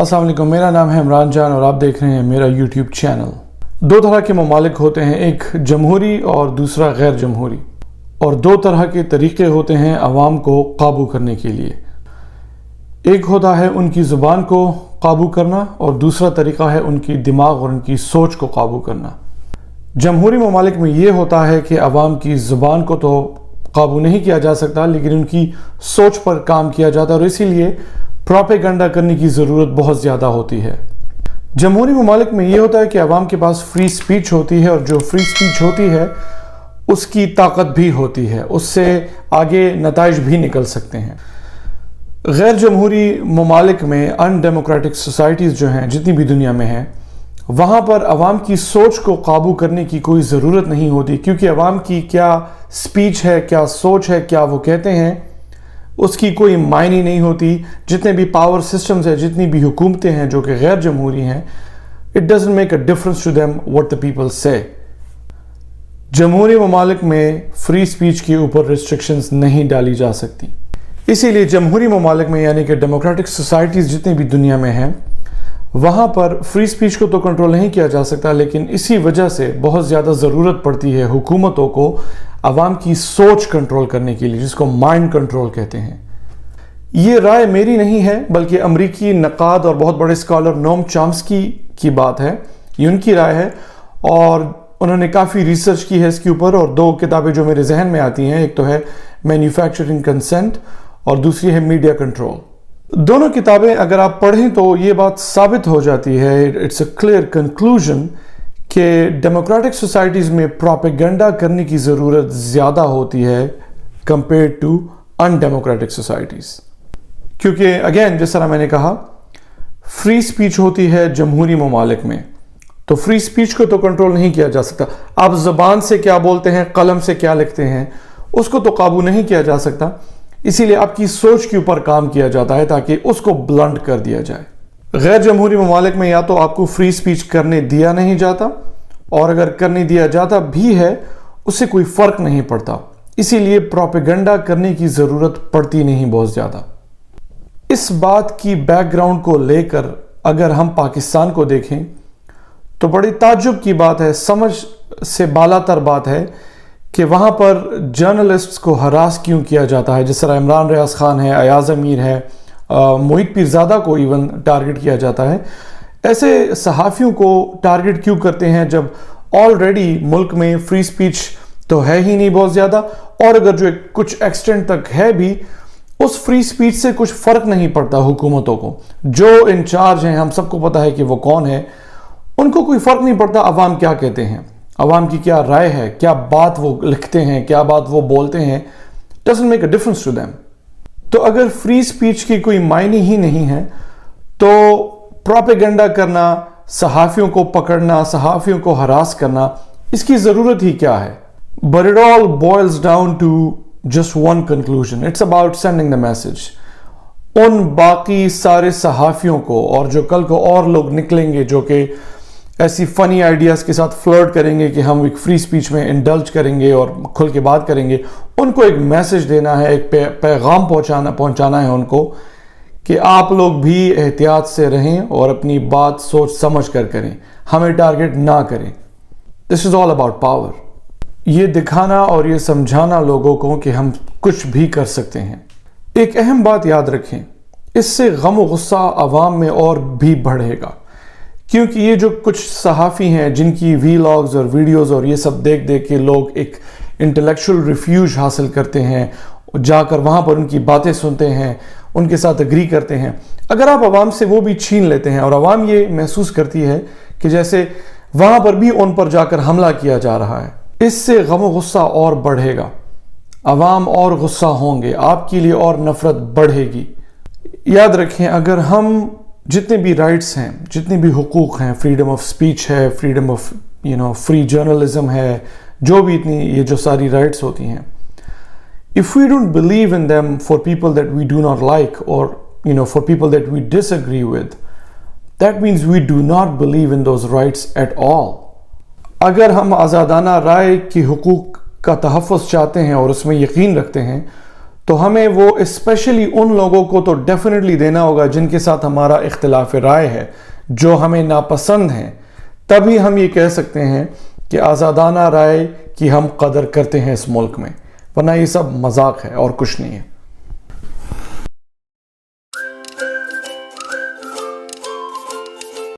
السلام علیکم، میرا نام ہے عمران جان اور آپ دیکھ رہے ہیں میرا یوٹیوب چینل۔ دو طرح کے ممالک ہوتے ہیں، ایک جمہوری اور دوسرا غیر جمہوری، اور دو طرح کے طریقے ہوتے ہیں عوام کو قابو کرنے کے لیے۔ ایک ہوتا ہے ان کی زبان کو قابو کرنا اور دوسرا طریقہ ہے ان کی دماغ اور ان کی سوچ کو قابو کرنا۔ جمہوری ممالک میں یہ ہوتا ہے کہ عوام کی زبان کو تو قابو نہیں کیا جا سکتا، لیکن ان کی سوچ پر کام کیا جاتا ہے اور اسی لیے پروپیگنڈا کرنے کی ضرورت بہت زیادہ ہوتی ہے۔ جمہوری ممالک میں یہ ہوتا ہے کہ عوام کے پاس فری سپیچ ہوتی ہے، اور جو فری سپیچ ہوتی ہے اس کی طاقت بھی ہوتی ہے، اس سے آگے نتائج بھی نکل سکتے ہیں۔ غیر جمہوری ممالک میں ان ڈیموکریٹک سوسائٹیز جو ہیں جتنی بھی دنیا میں ہیں، وہاں پر عوام کی سوچ کو قابو کرنے کی کوئی ضرورت نہیں ہوتی، کیونکہ عوام کی کیا سپیچ ہے، کیا سوچ ہے، کیا وہ کہتے ہیں، اس کی کوئی معنی نہیں ہوتی۔ جتنے بھی پاور سسٹمز ہیں، جتنی بھی حکومتیں ہیں جو کہ غیر جمہوری ہیں، it doesn't make a difference to them what the people say۔ جمہوری ممالک میں فری سپیچ کے اوپر ریسٹرکشنز نہیں ڈالی جا سکتی، اسی لیے جمہوری ممالک میں یعنی کہ ڈیموکریٹک سوسائٹیز جتنی بھی دنیا میں ہیں، وہاں پر فری سپیچ کو تو کنٹرول نہیں کیا جا سکتا، لیکن اسی وجہ سے بہت زیادہ ضرورت پڑتی ہے حکومتوں کو عوام کی سوچ کنٹرول کرنے کے لیے، جس کو مائنڈ کنٹرول کہتے ہیں۔ یہ رائے میری نہیں ہے، بلکہ امریکی نقاد اور بہت بڑے اسکالر نوم چامسکی کی بات ہے، یہ ان کی رائے ہے، اور انہوں نے کافی ریسرچ کی ہے اس کے اوپر، اور دو کتابیں جو میرے ذہن میں آتی ہیں، ایک تو ہے مینوفیکچرنگ کنسنٹ اور دوسری ہے میڈیا کنٹرول۔ دونوں کتابیں اگر آپ پڑھیں تو یہ بات ثابت ہو جاتی ہے، اٹس اے کلیئر کنکلوژن کہ ڈیموکریٹک سوسائٹیز میں پروپیگنڈا کرنے کی ضرورت زیادہ ہوتی ہے compare to undemocratic societies, کیونکہ اگین جس طرح میں نے کہا فری سپیچ ہوتی ہے جمہوری ممالک میں، تو فری سپیچ کو تو کنٹرول نہیں کیا جا سکتا۔ آپ زبان سے کیا بولتے ہیں، قلم سے کیا لکھتے ہیں، اس کو تو قابو نہیں کیا جا سکتا، اسی لیے آپ کی سوچ کے اوپر کام کیا جاتا ہے تاکہ اس کو بلنٹ کر دیا جائے۔ غیر جمہوری ممالک میں یا تو آپ کو فری سپیچ کرنے دیا نہیں جاتا، اور اگر کرنے دیا جاتا بھی ہے اس سے کوئی فرق نہیں پڑتا، اسی لیے پروپیگنڈا کرنے کی ضرورت پڑتی نہیں بہت زیادہ۔ اس بات کی بیک گراؤنڈ کو لے کر اگر ہم پاکستان کو دیکھیں تو بڑی تعجب کی بات ہے، سمجھ سے بالا تر بات ہے کہ وہاں پر جرنلسٹس کو ہراس کیوں کیا جاتا ہے، جس طرح عمران ریاض خان ہے، ایاز امیر ہے، محیط پیرزادہ کو ایون ٹارگٹ کیا جاتا ہے۔ ایسے صحافیوں کو ٹارگٹ کیوں کرتے ہیں جب آلریڈی ملک میں فری سپیچ تو ہے ہی نہیں بہت زیادہ، اور اگر جو کچھ ایکسٹینٹ تک ہے بھی، اس فری سپیچ سے کچھ فرق نہیں پڑتا حکومتوں کو۔ جو انچارج ہیں، ہم سب کو پتہ ہے کہ وہ کون ہے، ان کو کوئی فرق نہیں پڑتا عوام کیا کہتے ہیں، عوام کی کیا رائے ہے، کیا بات وہ لکھتے ہیں، کیا بات وہ بولتے ہیں، doesn't make a difference to them۔ تو اگر فری سپیچ کی کوئی معنی ہی نہیں ہے تو پروپیگنڈا کرنا، صحافیوں کو پکڑنا، صحافیوں کو ہراس کرنا، اس کی ضرورت ہی کیا ہے؟ But it all boils down to just one conclusion. It's about sending the message۔ ان باقی سارے صحافیوں کو، اور جو کل کو اور لوگ نکلیں گے جو کہ ایسی فنی آئیڈیاز کے ساتھ فلرٹ کریں گے کہ ہم ایک فری سپیچ میں انڈلج کریں گے اور کھل کے بات کریں گے، ان کو ایک میسج دینا ہے، ایک پیغام پہنچانا ہے ان کو کہ آپ لوگ بھی احتیاط سے رہیں اور اپنی بات سوچ سمجھ کر کریں، ہمیں ٹارگٹ نہ کریں۔ This is all about power۔ یہ دکھانا اور یہ سمجھانا لوگوں کو کہ ہم کچھ بھی کر سکتے ہیں۔ ایک اہم بات یاد رکھیں، اس سے غم و غصہ عوام میں اور بھی بڑھے گا، کیونکہ یہ جو کچھ صحافی ہیں جن کی وی لاگز اور ویڈیوز اور یہ سب دیکھ کے لوگ ایک انٹلیکچول ریفیوج حاصل کرتے ہیں، جا کر وہاں پر ان کی باتیں سنتے ہیں، ان کے ساتھ اگری کرتے ہیں، اگر آپ عوام سے وہ بھی چھین لیتے ہیں اور عوام یہ محسوس کرتی ہے کہ جیسے وہاں پر بھی ان پر جا کر حملہ کیا جا رہا ہے، اس سے غم و غصہ اور بڑھے گا، عوام اور غصہ ہوں گے، آپ کے لیے اور نفرت بڑھے گی۔ یاد رکھیں، اگر ہم جتنے بھی رائٹس ہیں، جتنے بھی حقوق ہیں، فریڈم آف سپیچ ہے، فریڈم آف فری جرنلزم ہے، جو بھی یہ جو ساری رائٹس ہوتی ہیں، if we don't believe in them for people that we do not like, or for people that we disagree with, that means we do not believe in those rights at all۔ اگر ہم آزادانہ رائے کی حقوق کا تحفظ چاہتے ہیں اور اس میں یقین رکھتے ہیں تو ہمیں وہ اسپیشلی ان لوگوں کو تو ڈیفینیٹلی دینا ہوگا جن کے ساتھ ہمارا اختلاف رائے ہے، جو ہمیں ناپسند ہیں. تبھی ہم یہ کہہ سکتے ہیں کہ آزادانہ رائے کی ہم قدر کرتے ہیں اس ملک میں، ورنہ یہ سب مذاق ہے اور کچھ نہیں ہے.